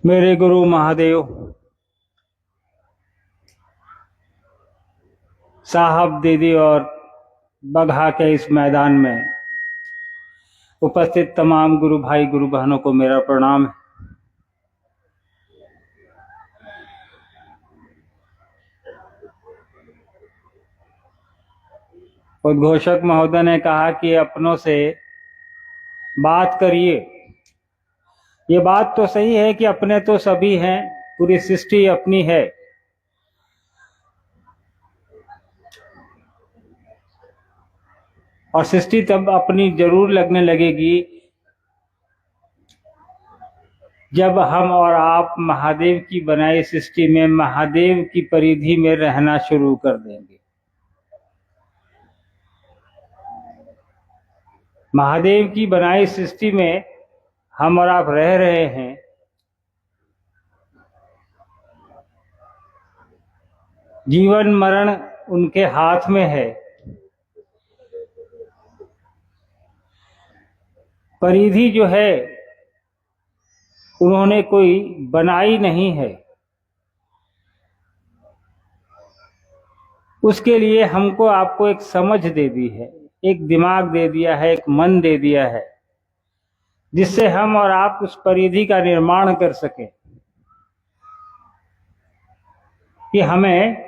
मेरे गुरु महादेव साहब, दीदी और बगहा के इस मैदान में उपस्थित तमाम गुरु भाई गुरु बहनों को मेरा प्रणाम है। उद्घोषक महोदय ने कहा कि अपनों से बात करिए। ये बात तो सही है कि अपने तो सभी हैं, पूरी सृष्टि अपनी है, और सृष्टि तब अपनी जरूर लगने लगेगी जब हम और आप महादेव की बनाई सृष्टि में, महादेव की परिधि में रहना शुरू कर देंगे। महादेव की बनाई सृष्टि में हम और आप रह रहे हैं। जीवन मरण उनके हाथ में है। परिधि जो है उन्होंने कोई बनाई नहीं है। उसके लिए हमको आपको एक समझ दे दी है, एक दिमाग दे दिया है, एक मन दे दिया है, जिससे हम और आप उस परिधि का निर्माण कर सकें कि हमें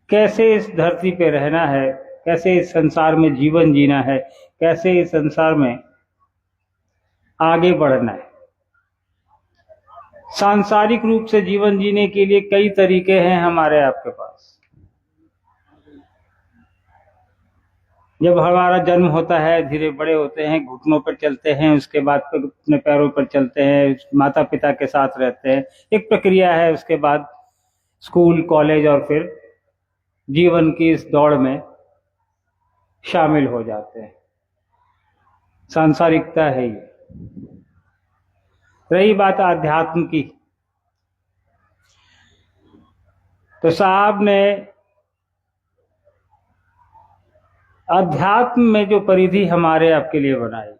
कैसे इस धरती पे रहना है, कैसे इस संसार में जीवन जीना है, कैसे इस संसार में आगे बढ़ना है। सांसारिक रूप से जीवन जीने के लिए कई तरीके हैं हमारे आपके पास। जब हमारा जन्म होता है, धीरे बड़े होते हैं, घुटनों पर चलते हैं, उसके बाद अपने पैरों पर चलते हैं, माता पिता के साथ रहते हैं, एक प्रक्रिया है। उसके बाद स्कूल, कॉलेज और फिर जीवन की इस दौड़ में शामिल हो जाते हैं। सांसारिकता है ये। रही बात आध्यात्म की, तो साहब ने अध्यात्म में जो परिधि हमारे आपके लिए बनाई,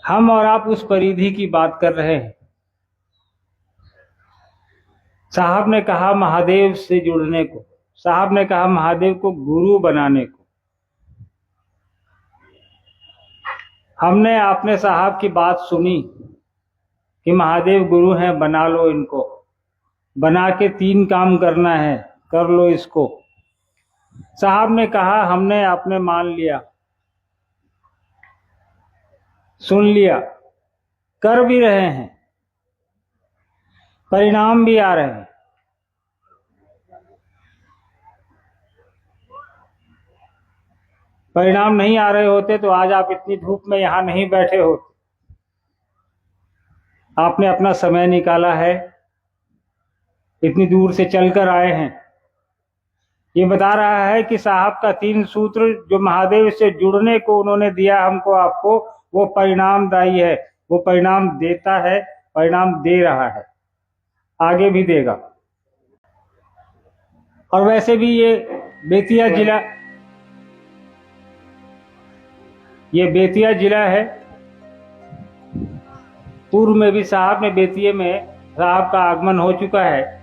हम और आप उस परिधि की बात कर रहे हैं। साहब ने कहा महादेव से जुड़ने को, साहब ने कहा महादेव को गुरु बनाने को। हमने आपने साहब की बात सुनी कि महादेव गुरु हैं, बना लो इनको, बना के 3 काम करना है, कर लो इसको। साहब ने कहा, हमने आपने मान लिया, सुन लिया, कर भी रहे हैं, परिणाम भी आ रहे हैं। परिणाम नहीं आ रहे होते तो आज आप इतनी धूप में यहां नहीं बैठे होते। आपने अपना समय निकाला है, इतनी दूर से चलकर आए हैं। ये बता रहा है कि साहब का 3 सूत्र जो महादेव से जुड़ने को उन्होंने दिया हमको आपको, वो परिणामदायी है, वो परिणाम देता है, परिणाम दे रहा है, आगे भी देगा। और वैसे भी ये बेतिया जिला है। पूर्व में भी साहब ने बेतिया में साहब का आगमन हो चुका है।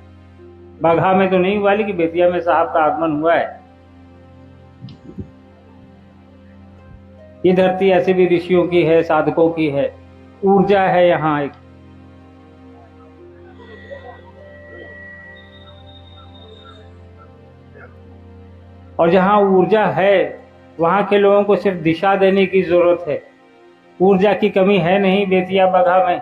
बगहा में तो नहीं हुआ, लेकिन बेतिया में साहब का आगमन हुआ है। ये धरती ऐसे भी ऋषियों की है, साधकों की है, ऊर्जा है यहाँ एक। और जहाँ ऊर्जा है वहां के लोगों को सिर्फ दिशा देने की जरूरत है। ऊर्जा की कमी है नहीं बेतिया बगहा में।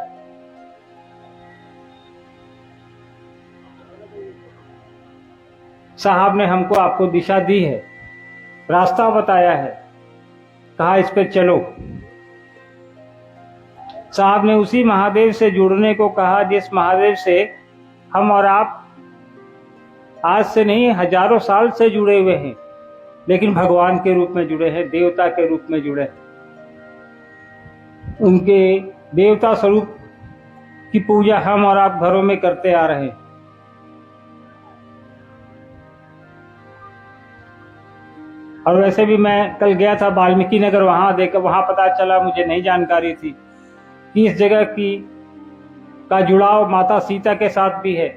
साहब ने हमको आपको दिशा दी है, रास्ता बताया है, कहा इस पे चलो। साहब ने उसी महादेव से जुड़ने को कहा जिस महादेव से हम और आप आज से नहीं हजारों साल से जुड़े हुए हैं, लेकिन भगवान के रूप में जुड़े हैं, देवता के रूप में जुड़े हैं। उनके देवता स्वरूप की पूजा हम और आप घरों में करते आ रहे हैं। और वैसे भी मैं कल गया था वाल्मीकि नगर, वहां देखकर वहां पता चला, मुझे नहीं जानकारी थी कि इस जगह की का जुड़ाव माता सीता के साथ भी है।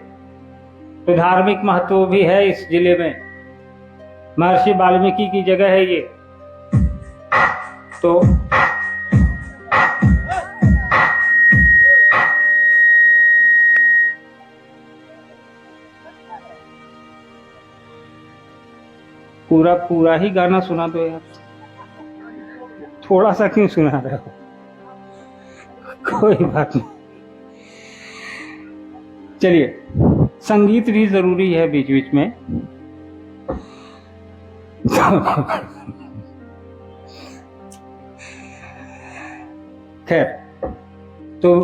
तो धार्मिक महत्व भी है इस जिले में, महर्षि वाल्मीकि की जगह है ये। तो पूरा पूरा ही गाना सुना दो यार, थोड़ा सा क्यों सुना रहे हो? कोई बात नहीं, चलिए, संगीत भी जरूरी है बीच बीच में। खैर, तो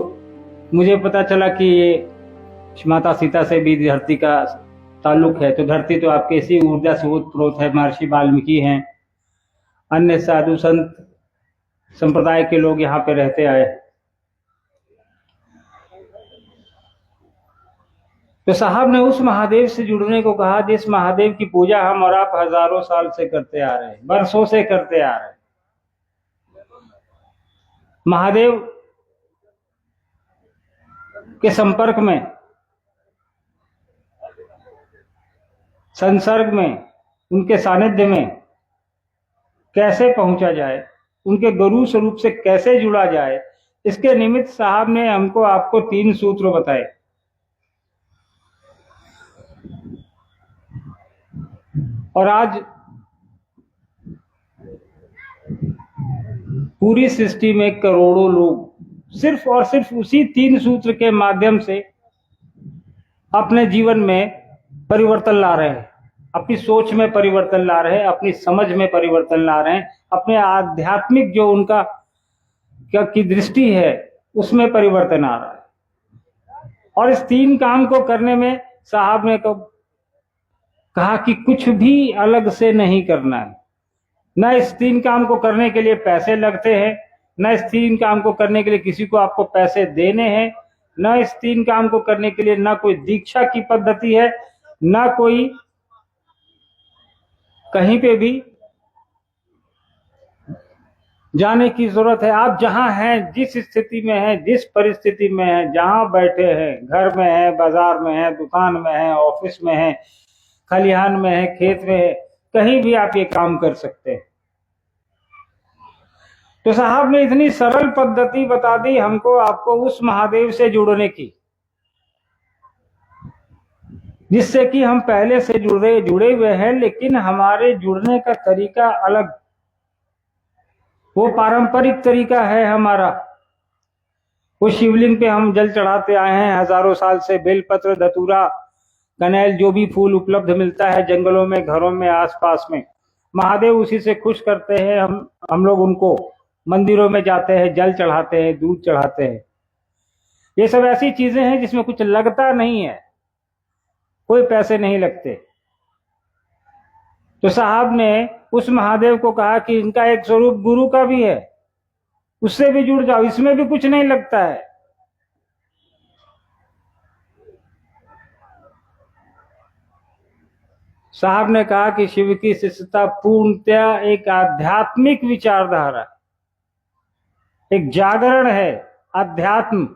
मुझे पता चला कि ये माता सीता से भी धरती का ताल्लुक है। तो धरती तो आपके इसी ऊर्जा स्रोत है, महर्षि वाल्मीकि हैं, अन्य साधु संत संप्रदाय के लोग यहाँ पे रहते आए। तो साहब ने उस महादेव से जुड़ने को कहा जिस महादेव की पूजा हम और आप हजारों साल से करते आ रहे हैं, बरसों से करते आ रहे हैं। महादेव के संपर्क में, संसर्ग में, उनके सानिध्य में कैसे पहुंचा जाए, उनके गुरु स्वरूप से कैसे जुड़ा जाए, इसके निमित्त साहब ने हमको आपको 3 सूत्र बताए। और आज पूरी सृष्टि में करोड़ों लोग सिर्फ और सिर्फ उसी 3 सूत्र के माध्यम से अपने जीवन में परिवर्तन ला रहे हैं, अपनी सोच में परिवर्तन ला रहे हैं, अपनी समझ में परिवर्तन ला रहे हैं, अपने आध्यात्मिक जो उनका क्या की दृष्टि है उसमें परिवर्तन आ रहा है। और इस 3 काम को करने में साहब ने तो कहा कि कुछ भी अलग से नहीं करना है। न इस 3 काम को करने के लिए पैसे लगते हैं, न इस 3 काम को करने के लिए किसी को आपको पैसे देने हैं, न इस 3 काम को करने के लिए ना कोई दीक्षा की पद्धति है, ना कोई कहीं पे भी जाने की जरूरत है। आप जहां हैं, जिस स्थिति में हैं, जिस परिस्थिति में हैं, जहां बैठे हैं, घर में हैं, बाजार में हैं, दुकान में हैं, ऑफिस में हैं, खलिहान में हैं, खेत में हैं, कहीं भी आप ये काम कर सकते हैं। तो साहब ने इतनी सरल पद्धति बता दी हमको आपको उस महादेव से जुड़ने की, जिससे कि हम पहले से जुड़े हुए हैं, लेकिन हमारे जुड़ने का तरीका अलग, वो पारंपरिक तरीका है हमारा। वो शिवलिंग पे हम जल चढ़ाते आए हैं हजारों साल से, बेलपत्र, धतूरा, कनेल, जो भी फूल उपलब्ध मिलता है जंगलों में, घरों में, आसपास में, महादेव उसी से खुश करते हैं। हम लोग उनको मंदिरों में जाते हैं, जल चढ़ाते हैं, दूध चढ़ाते हैं। ये सब ऐसी चीजें हैं जिसमें कुछ लगता नहीं है, कोई पैसे नहीं लगते। तो साहब ने उस महादेव को कहा कि इनका एक स्वरूप गुरु का भी है, उससे भी जुड़ जाओ, इसमें भी कुछ नहीं लगता है। साहब ने कहा कि शिव की शिष्यता पूर्णतया एक आध्यात्मिक विचारधारा, एक जागरण है, अध्यात्म।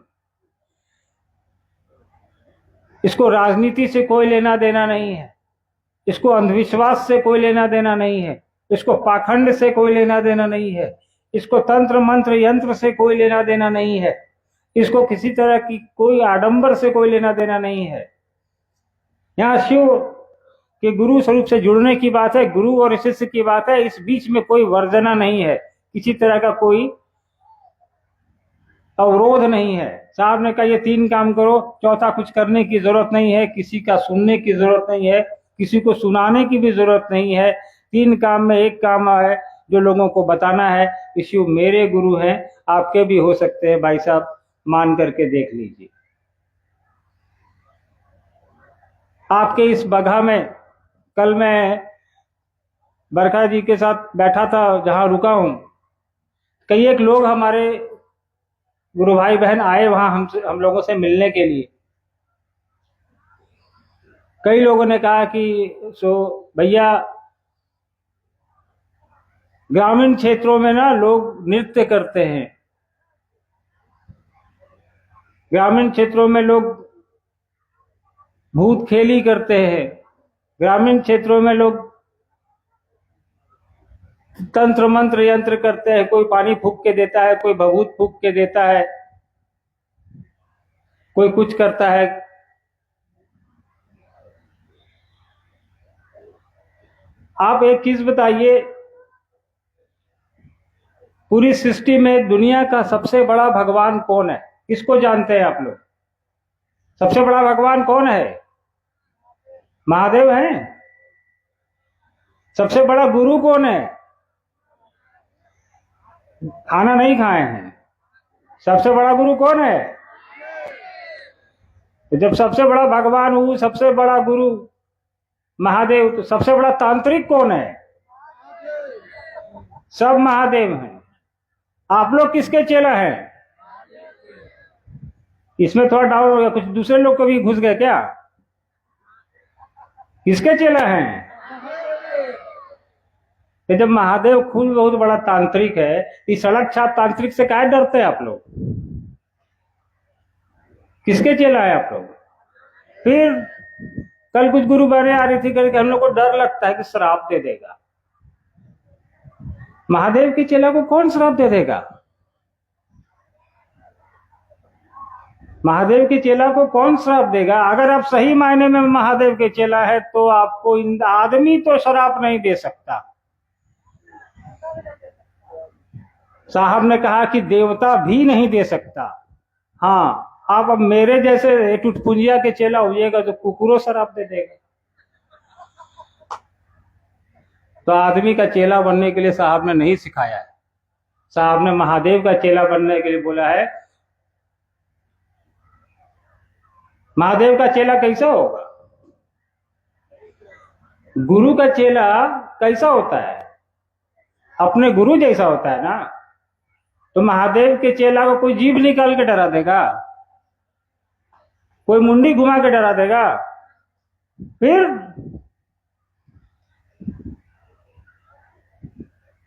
इसको राजनीति से कोई लेना देना नहीं है, इसको अंधविश्वास से कोई लेना देना नहीं है, इसको पाखंड से कोई लेना देना नहीं है, इसको तंत्र मंत्र यंत्र से कोई लेना देना नहीं है, इसको किसी तरह की कोई आडंबर से कोई लेना देना नहीं है। यहाँ शिव के गुरु स्वरूप से जुड़ने की बात है, गुरु और शिष्य की बात है। इस बीच में कोई वर्जना नहीं है, किसी तरह का कोई अवरोध नहीं है। साहब ने कहा ये 3 काम करो, चौथा कुछ करने की जरूरत नहीं है, किसी का सुनने की जरूरत नहीं है, किसी को सुनाने की भी जरूरत नहीं है। 3 काम में एक काम है जो लोगों को बताना है कि शिव मेरे गुरु हैं, आपके भी हो सकते हैं भाई साहब, मान करके देख लीजिए। आपके इस बगहा में कल मैं बरखा जी के साथ बैठा था, जहां रुका हूं, कई एक लोग हमारे गुरु भाई बहन आए वहां हम लोगों से मिलने के लिए। कई लोगों ने कहा कि सो भैया ग्रामीण क्षेत्रों में ना लोग नृत्य करते हैं, ग्रामीण क्षेत्रों में लोग भूत खेली करते हैं, ग्रामीण क्षेत्रों में लोग तंत्र मंत्र यंत्र करते हैं, कोई पानी फूंक के देता है, कोई भभूत फूंक के देता है, कोई कुछ करता है। आप एक चीज बताइए, पूरी सृष्टि में दुनिया का सबसे बड़ा भगवान कौन है? किसको जानते हैं आप लोग? सबसे बड़ा भगवान कौन है? महादेव हैं। सबसे बड़ा गुरु कौन है? खाना नहीं खाए हैं। सबसे बड़ा गुरु कौन है? तो जब सबसे बड़ा भगवान हूँ, सबसे बड़ा गुरु महादेव, तो सबसे बड़ा तांत्रिक कौन है? सब महादेव हैं। आप लोग किसके चेला हैं? इसमें थोड़ा डाउट हो गया, कुछ दूसरे लोग कभी घुस गए क्या? किसके चेला हैं? तो जब महादेव खुद बहुत बड़ा तांत्रिक है, इस सड़क छाप तांत्रिक से काहे डरते हैं आप लोग? किसके चेला है आप लोग? फिर कल कुछ गुरु बहने आ रही थी करके, हम लोग को डर लगता है कि श्राप दे देगा। महादेव के चेला को कौन श्राप दे देगा? महादेव के चेला को कौन श्राप देगा? अगर आप सही मायने में महादेव के चेला है तो आपको आदमी तो श्राप नहीं दे सकता। साहब ने कहा कि देवता भी नहीं दे सकता। हाँ, आप अब मेरे जैसे टुटपुंजिया के चेला होइएगा तो कुकुरों श्राप दे देगा। तो आदमी का चेला बनने के लिए साहब ने नहीं सिखाया है, साहब ने महादेव का चेला बनने के लिए बोला है। महादेव का चेला कैसा होगा? गुरु का चेला कैसा होता है? अपने गुरु जैसा होता है ना। तो महादेव के चेला को कोई जीभ निकाल के डरा देगा? कोई मुंडी घुमा के डरा देगा? फिर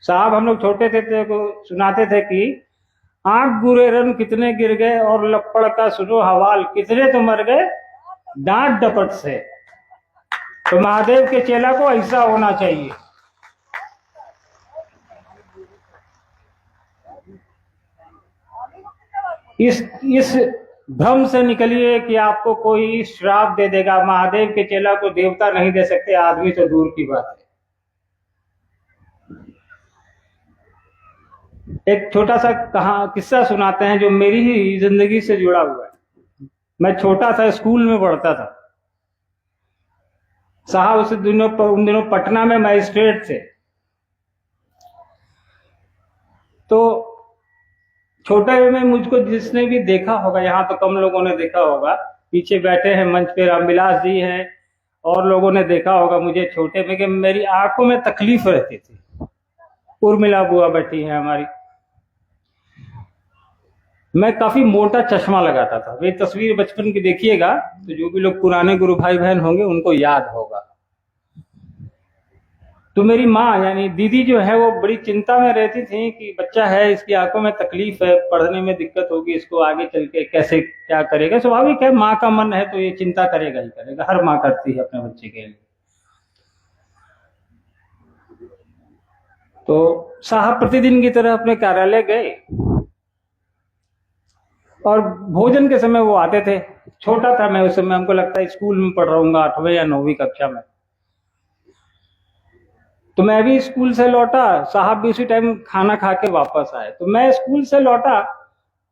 साहब हम लोग छोटे थे तो सुनाते थे कि आंख गुरे रन कितने गिर गए और लपड़ का सुनो हवाल, कितने तो मर गए डांट डपट से। तो महादेव के चेला को ऐसा होना चाहिए। इस भ्रम से निकलिए कि आपको कोई श्राप दे देगा। महादेव के चेला को देवता नहीं दे सकते, आदमी तो दूर की बात है। एक छोटा सा किस्सा सुनाते हैं जो मेरी ही जिंदगी से जुड़ा हुआ है। मैं छोटा था, स्कूल में पढ़ता था। साहब उन दिनों पटना में मजिस्ट्रेट थे। तो छोटे में मुझको जिसने भी देखा होगा, यहाँ तो कम लोगों ने देखा होगा, पीछे बैठे हैं मंच पे रामविलास जी हैं और लोगों ने देखा होगा मुझे छोटे में कि मेरी आंखों में तकलीफ रहती थी। उर्मिला बुआ बैठी है हमारी। मैं काफी मोटा चश्मा लगाता था। वे तस्वीर बचपन की देखिएगा तो जो भी लोग पुराने गुरु भाई बहन होंगे उनको याद होगा। तो मेरी माँ यानी दीदी जो है वो बड़ी चिंता में रहती थी कि बच्चा है, इसकी आंखों में तकलीफ है, पढ़ने में दिक्कत होगी, इसको आगे चल के कैसे क्या करेगा। स्वाभाविक है, माँ का मन है तो ये चिंता करेगा ही करेगा, हर माँ करती है अपने बच्चे के लिए। तो साहब प्रतिदिन की तरह अपने कार्यालय गए और भोजन के समय वो आते थे। छोटा था मैं उस समय, हमको लगता है स्कूल में पढ़ रहा हूँ, 8वीं या 9वीं कक्षा में। तो मैं भी स्कूल से लौटा, साहब भी उसी टाइम खाना खा के वापस आए। तो मैं स्कूल से लौटा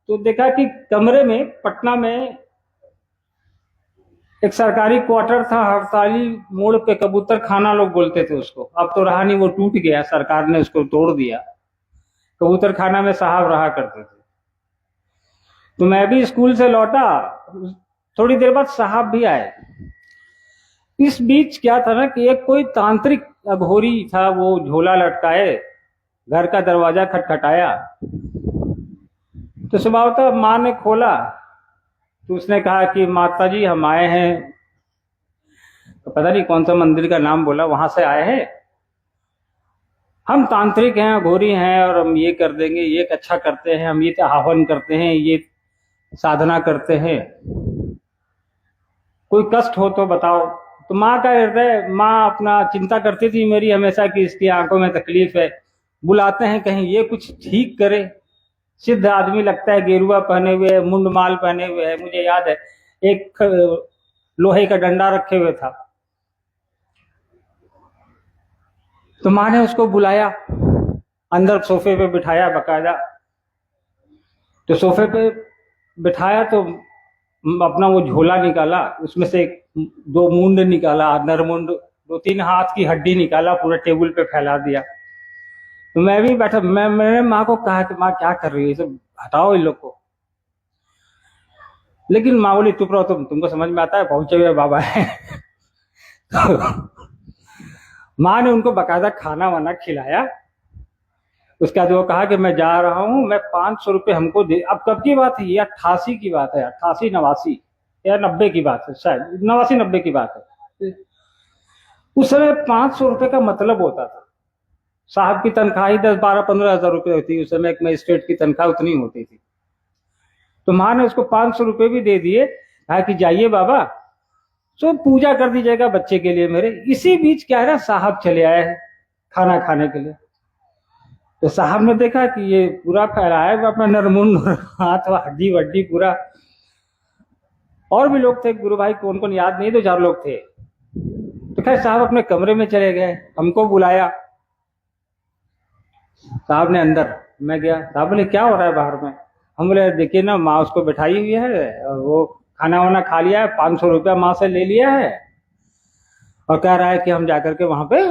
तो देखा कि कमरे में पटना में एक सरकारी क्वार्टर था, हड़ताली मोड़ पे, कबूतर खाना लोग बोलते थे उसको। अब तो रहा नहीं, वो टूट गया, सरकार ने उसको तोड़ दिया। कबूतर खाना में साहब रहा करते थे। तो मैं भी स्कूल से लौटा, थोड़ी देर बाद साहब भी आए। इस बीच क्या था ना कि एक कोई तांत्रिक अघोरी था, वो झोला लटकाए घर का दरवाजा खटखटाया। तो स्वभावतः माँ ने खोला तो उसने कहा कि माता जी हम आए हैं, तो पता नहीं कौन सा मंदिर का नाम बोला, वहां से आए हैं। हम तांत्रिक हैं, अघोरी हैं, और हम ये कर देंगे, ये अच्छा करते हैं, हम ये हवन करते हैं, ये साधना करते हैं, कोई कष्ट हो तो बताओ। तो माँ का हृदय, माँ अपना चिंता करती थी मेरी हमेशा कि इसकी आंखों में तकलीफ है, बुलाते हैं कहीं ये कुछ ठीक करे। सिद्ध आदमी लगता है, गेरुआ पहने हुए है, मुंड माल पहने हुए है, मुझे याद है एक लोहे का डंडा रखे हुए था। तो माँ ने उसको बुलाया, अंदर सोफे पे बिठाया बकायदा। तो सोफे पे बिठाया तो अपना वो झोला निकाला, उसमें से दो मुंड निकाला, नरमुंड, 2-3 हाथ की हड्डी निकाला, पूरा टेबल पे फैला दिया। तो मैं भी बैठा, मैंने माँ को कहा कि माँ क्या कर रही है, ये सब हटाओ इन लोग को। लेकिन माँ बोली चुप रहो, तुमको समझ में आता है, पहुंचे हुए बाबा है। तो माँ ने उनको बकायदा खाना वाना खिलाया। उसके बाद वो कहा कि मैं जा रहा हूँ, मैं 500 रुपये हमको दे। अब कब की बात है ये? 88 की बात है, 88, 89 या 90 की बात है, शायद 89-90 की बात है। उस समय 500 रुपये का मतलब होता था। साहब की तनख्वाह ही 10-12-15 हजार रुपये होती, उस समय एक मजिस्ट्रेट की तनख्वाह उतनी होती थी। तो माँ ने उसको 500 रुपये भी दे दिए, कहा कि जाइए बाबा, तो पूजा कर दीजिएगा बच्चे के लिए मेरे। इसी बीच क्या है ना, साहब चले आए हैं खाना खाने के लिए। तो साहब ने देखा कि ये पूरा फैलाया है अपना नरमुंड, हाथ हड्डी वड्डी पूरा। और भी लोग थे गुरु भाई, कौन कौन याद नहीं, 2-4 लोग थे। तो खैर साहब अपने कमरे में चले गए, हमको बुलाया। साहब ने अंदर, मैं गया, साहब बोले क्या हो रहा है बाहर में? हम बोले देखिए ना, माँ उसको बैठाई हुई है और वो खाना वाना खा लिया है, 500 रुपया माँ से ले लिया है और कह रहा है कि हम जाकर के वहां पे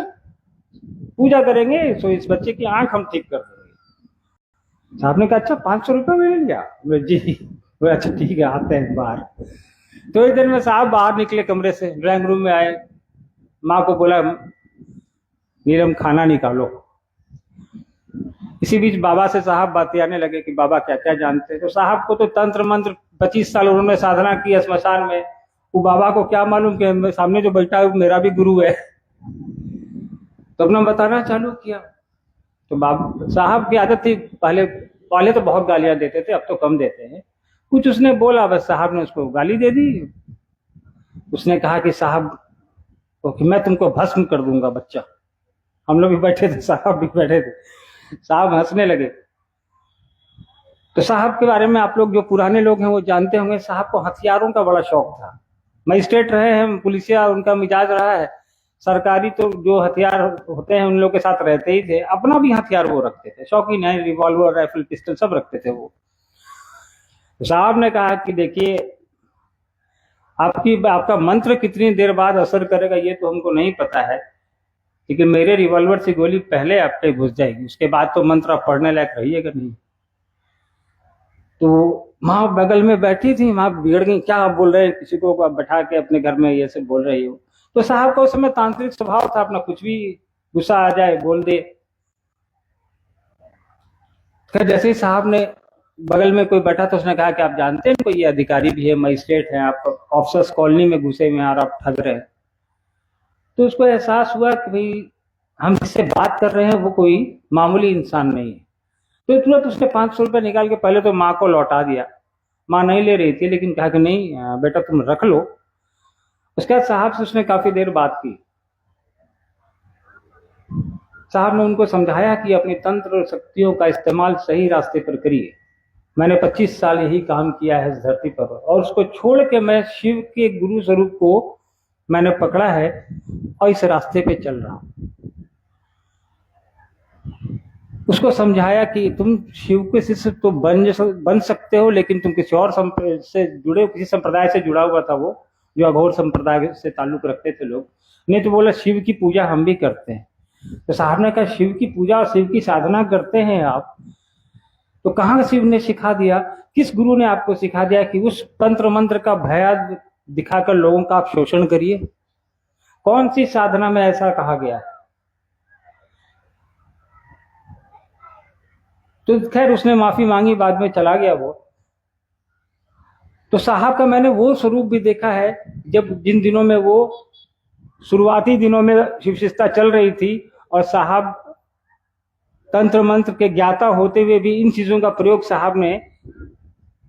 पूजा करेंगे, सो इस बच्चे की आंख हम ठीक कर देंगे। साहब ने कहा अच्छा 500 रुपया में ले लिया? जी। बोले अच्छा ठीक है, आते हैं बाहर। तो एक दिन में साहब बाहर निकले कमरे से, ड्राइंग रूम में आए, माँ को बोला नीलम खाना निकालो। इसी बीच बाबा से साहब बातें आने लगे कि बाबा क्या क्या जानते हैं। तो साहब को तो तंत्र मंत्र 25 साल उन्होंने साधना की स्मशान में, वो बाबा को क्या मालूम कि सामने जो बैठा है मेरा भी गुरु है। तो अपना बताना चालू किया। तो बाबा साहब की आदत थी, पहले पहले तो बहुत गालियां देते थे, अब तो कम देते हैं। कुछ उसने बोला, बस साहब ने उसको गाली दे दी। उसने कहा कि साहब को कि मैं तुमको भस्म कर दूंगा बच्चा। हम लोग भी बैठे थे, साहब भी बैठे थे। साहब हंसने लगे। तो साहब के बारे में आप लोग जो पुराने लोग हैं वो जानते होंगे, साहब को हथियारों का बड़ा शौक था। मजिस्ट्रेट रहे हैं, पुलिसिया उनका मिजाज रहा है। सरकारी तो जो हथियार होते हैं उन लोगों के साथ रहते ही थे, अपना भी हथियार वो रखते थे, शौकीन है, रिवॉल्वर, राइफल, पिस्टल सब रखते थे वो। तो साहब ने कहा कि देखिए आपका मंत्र कितनी देर बाद असर करेगा ये तो हमको नहीं पता है, लेकिन मेरे रिवॉल्वर से गोली पहले आप पे घुस जाएगी, उसके बाद तो मंत्र आप पढ़ने लायक रहिएगा नहीं। तो माँ बगल में बैठी थी, माँ बिगड़ गई, क्या आप बोल रहे हैं, किसी को आप बैठा के अपने घर में ये सब बोल रही हो। तो साहब का उस समय तांत्रिक स्वभाव था, अपना कुछ भी गुस्सा आ जाए बोल दे। फिर जैसे ही साहब ने बगल में कोई बैठा तो उसने कहा कि आप जानते हैं कोई ये अधिकारी भी है, मजिस्ट्रेट है, आप ऑफिसर्स कॉलोनी में घुसे हुए हैं और आप ठग रहे हैं। तो उसको एहसास हुआ कि भाई हम जिससे बात कर रहे हैं वो कोई मामूली इंसान नहीं है। तो तुरंत उसने 500 रुपये निकाल के पहले तो माँ को लौटा दिया। माँ नहीं ले रही थी, लेकिन कहा कि नहीं बेटा तुम रख लो। उसके बाद साहब से उसने काफी देर बात की। साहब ने उनको समझाया कि अपनी तंत्र और शक्तियों का इस्तेमाल सही रास्ते पर करिए। मैंने 25 साल यही काम किया है इस धरती पर, और उसको छोड़ के मैं शिव के गुरु स्वरूप को मैंने पकड़ा है और इस रास्ते पे चल रहा हूं। उसको समझाया कि तुम शिव के शिष्य तो बन सकते हो, लेकिन तुम किसी और से जुड़े हो, किसी संप्रदाय से जुड़ा हुआ था वो, जो अघोर संप्रदाय से ताल्लुक रखते थे लोग। नहीं तो बोला शिव की पूजा हम भी करते हैं। तो साहब ने कहा शिव की पूजा और शिव की साधना करते हैं आप, तो कहाँ शिव ने सिखा दिया, किस गुरु ने आपको सिखा दिया कि उस तंत्र मंत्र का भय दिखाकर लोगों का आप शोषण करिए? कौन सी साधना में ऐसा कहा गया है? तो खैर उसने माफी मांगी, बाद में चला गया वो। तो साहब का मैंने वो स्वरूप भी देखा है, जब जिन दिनों में वो शुरुआती दिनों में शिव शिष्टता चल रही थी और साहब तंत्र मंत्र के ज्ञाता होते हुए भी इन चीज़ों का प्रयोग साहब ने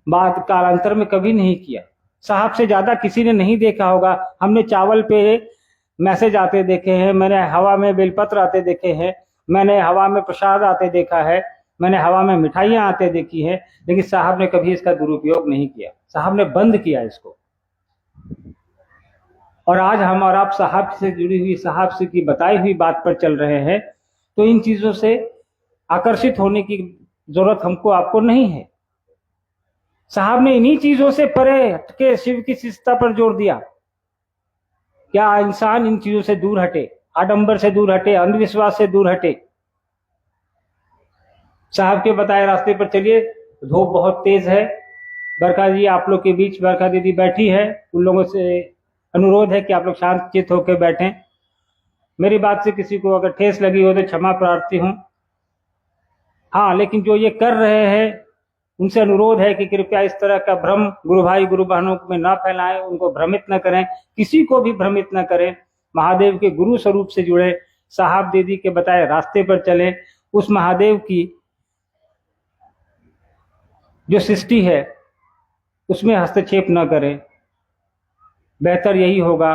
बाद कालांतर में कभी नहीं किया। साहब से ज़्यादा किसी ने नहीं देखा होगा। हमने चावल पे मैसेज आते देखे हैं, मैंने हवा में बेलपत्र आते देखे हैं, मैंने हवा में प्रसाद आते देखा है, मैंने हवा में मिठाइयाँ आते देखी हैं, लेकिन साहब ने कभी इसका दुरुपयोग नहीं किया। साहब ने बंद किया इसको। और आज हम और आप साहब से जुड़ी हुई, साहब से की बताई हुई बात पर चल रहे हैं, तो इन चीज़ों से आकर्षित होने की जरूरत हमको आपको नहीं है। साहब ने इन्हीं चीजों से परे हटके शिव की शिष्टता पर जोर दिया। क्या इंसान इन चीजों से दूर हटे, आडंबर से दूर हटे, अंधविश्वास से दूर हटे। साहब के बताए रास्ते पर चलिए। धूप बहुत तेज है। बरखा जी आप लोग के बीच बरखा दीदी बैठी है, उन लोगों से अनुरोध है कि आप लोग शांतचित्त होकर बैठें। मेरी बात से किसी को अगर ठेस लगी हो तो क्षमा प्रार्थी हूं। हाँ, लेकिन जो ये कर रहे हैं उनसे अनुरोध है कि कृपया इस तरह का भ्रम गुरु भाई गुरु बहनों में न फैलाएं, उनको भ्रमित न करें, किसी को भी भ्रमित न करें। महादेव के गुरु स्वरूप से जुड़े, साहब दीदी के बताए रास्ते पर चलें। उस महादेव की जो सृष्टि है उसमें हस्तक्षेप न करें। बेहतर यही होगा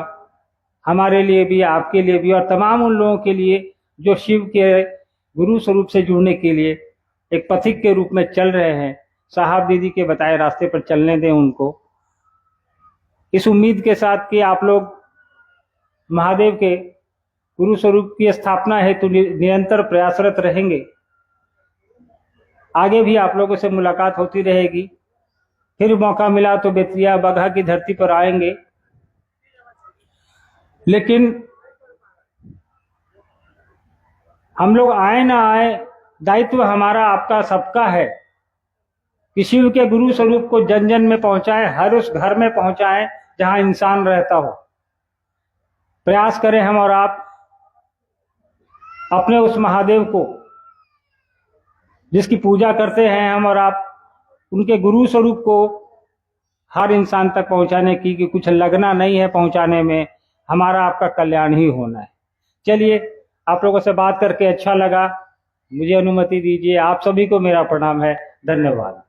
हमारे लिए भी, आपके लिए भी, और तमाम उन लोगों के लिए जो शिव के गुरु स्वरूप से जुड़ने के लिए एक पथिक के रूप में चल रहे हैं। साहब दीदी के बताए रास्ते पर चलने दें उनको, इस उम्मीद के साथ कि आप लोग महादेव के गुरु स्वरूप की स्थापना हेतु निरंतर प्रयासरत रहेंगे। आगे भी आप लोगों से मुलाकात होती रहेगी। फिर मौका मिला तो बेतिया बगहा की धरती पर आएंगे। लेकिन हम लोग आए ना आए, दायित्व हमारा आपका सबका है कि शिव के गुरु स्वरूप को जन जन में पहुंचाएं, हर उस घर में पहुंचाएं जहां इंसान रहता हो। प्रयास करें हम और आप अपने उस महादेव को जिसकी पूजा करते हैं हम और आप, उनके गुरु स्वरूप को हर इंसान तक पहुंचाने की, कि कुछ लगना नहीं है पहुंचाने में, हमारा आपका कल्याण ही होना है। चलिए, आप लोगों से बात करके अच्छा लगा। मुझे अनुमति दीजिए। आप सभी को मेरा प्रणाम है। धन्यवाद।